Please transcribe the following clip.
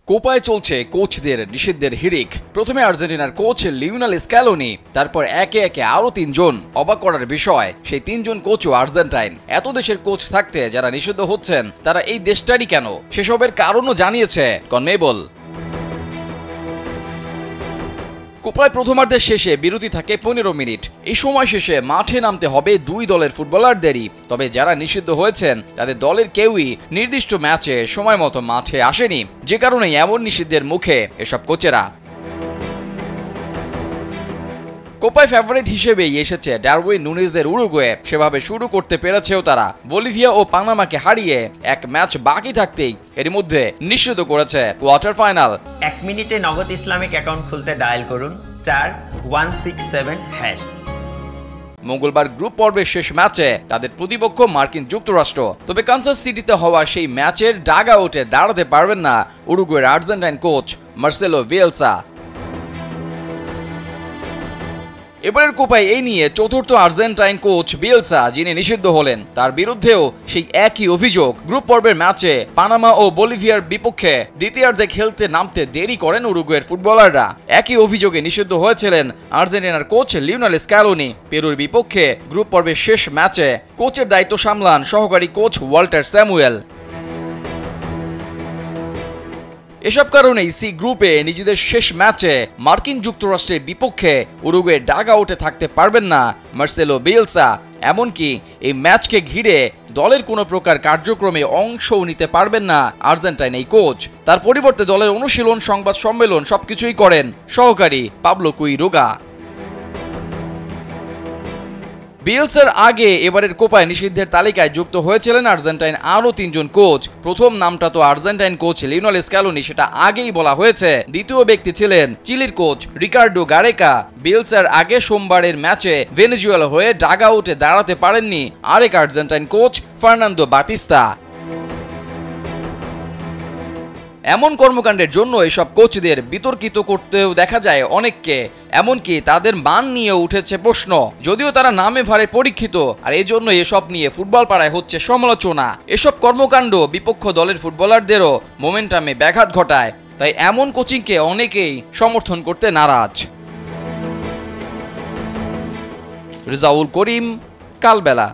কোপায় চলছে কোচদের নিষিদ্ধের হিড়িক। প্রথমে আর্জেন্টিনার কোচ লিওনেল স্ক্যালোনি, তারপর একে একে আরো তিনজন। অবাক করার বিষয়, সেই তিনজন কোচও আর্জেন্টাইন। এত দেশের কোচ থাকতে যারা নিষিদ্ধ হচ্ছেন তারা এই দেশটারই কেন, সেসবের কারণও জানিয়েছে কনমেবল। কোপায় প্রথমার্ধের শেষে বিরতি থাকে 15 মিনিট। এই সময় শেষে মাঠে নামতে হবে দুই দলের ফুটবলারদেরই। তবে যারা নিষিদ্ধ হয়েছেন তাদের দলের কেউই নির্দিষ্ট ম্যাচে সময় মতো মাঠে আসেনি, যে কারণে এমন নিষিদ্ধের মুখে এসব কোচেরা। কোপায় ফেভারিট হিসেবেই এসেছে ডারউইন নুনেজের উরুগুয়ে। সেভাবে শুরু করতে পেরেছেও তারা। বলিভিয়া ও পানামাকে হারিয়ে এক ম্যাচ বাকি থাকতেই এর মধ্যে নিশ্চিত করেছে কোয়ার্টার ফাইনাল। 1 মিনিটে নগদ ইসলামিক অ্যাকাউন্ট খুলতে ডায়াল করুন *167#। মঙ্গলবার গ্রুপ পর্বের শেষ ম্যাচে তাদের প্রতিপক্ষ মার্কিন যুক্তরাষ্ট্র। তবে কানসাস সিটিতে হওয়া সেই ম্যাচের ডাগ আউটে দাঁড়াতে পারবেন না উরুগুয়ের আর্জেন্টাইন কোচ মার্সেলো বিয়েলসা। এবারের কোপায় এই নিয়ে চতুর্থ আর্জেন্টাইন কোচ বিয়েলসা যিনি নিষিদ্ধ হলেন, তার বিরুদ্ধেও সেই একই অভিযোগ। গ্রুপ পর্বের ম্যাচে পানামা ও বলিভিয়ার বিপক্ষে দ্বিতীয়ার্ধে খেলতে নামতে দেরি করেন উরুগুয়ের ফুটবলাররা। একই অভিযোগে নিষিদ্ধ হয়েছিলেন আর্জেন্টিনার কোচ লিওনেল স্ক্যালোনি। পেরুর বিপক্ষে গ্রুপ পর্বের শেষ ম্যাচে কোচের দায়িত্ব সামলান সহকারী কোচ ওয়াল্টার স্যামুয়েল। এসব কারণেই সি গ্রুপে নিজেদের শেষ ম্যাচে মার্কিন যুক্তরাষ্ট্রের বিপক্ষে উরুগুয়ে ডাগ আউটে থাকতে পারবেন না মার্সেলো বিয়েলসা। এমনকি এই ম্যাচকে ঘিরে দলের কোনো প্রকার কার্যক্রমে অংশও নিতে পারবেন না আর্জেন্টাইন এই কোচ। তার পরিবর্তে দলের অনুশীলন, সংবাদ সম্মেলন সবকিছুই করেন সহকারী পাবলো কুইরোগা। বিয়েলসার আগে এবারের কোপায় নিষিদ্ধের তালিকায় যুক্ত হয়েছিলেন আর্জেন্টাইন আরও তিনজন কোচ। প্রথম নামটা তো আর্জেন্টাইন কোচ লিওনেল স্ক্যালোনি, সেটা আগেই বলা হয়েছে। দ্বিতীয় ব্যক্তি ছিলেন চিলির কোচ রিকার্ডো গারেকা। বিয়েলসার আগে সোমবারের ম্যাচে ভেনেজুয়েলা হয়ে ডাগ আউটে দাঁড়াতে পারেননি আরেক আর্জেন্টাইন কোচ ফার্নান্দো বাতিস্তা। এমন কর্মকাণ্ডের জন্য এসব কোচদের বিতর্কিত করতেও দেখা যায় অনেককে। এমনকি তাদের মান নিয়ে উঠেছে প্রশ্ন, যদিও তারা নামে ভারে পরীক্ষিত। আর এই জন্য এসব নিয়ে ফুটবল পাড়ায় হচ্ছে সমালোচনা। এসব কর্মকাণ্ড বিপক্ষ দলের ফুটবলারদেরও মোমেন্টামে ব্যাঘাত ঘটায়। তাই এমন কোচিংকে অনেকেই সমর্থন করতে নারাজ। রেজাউল করিম, কালবেলা।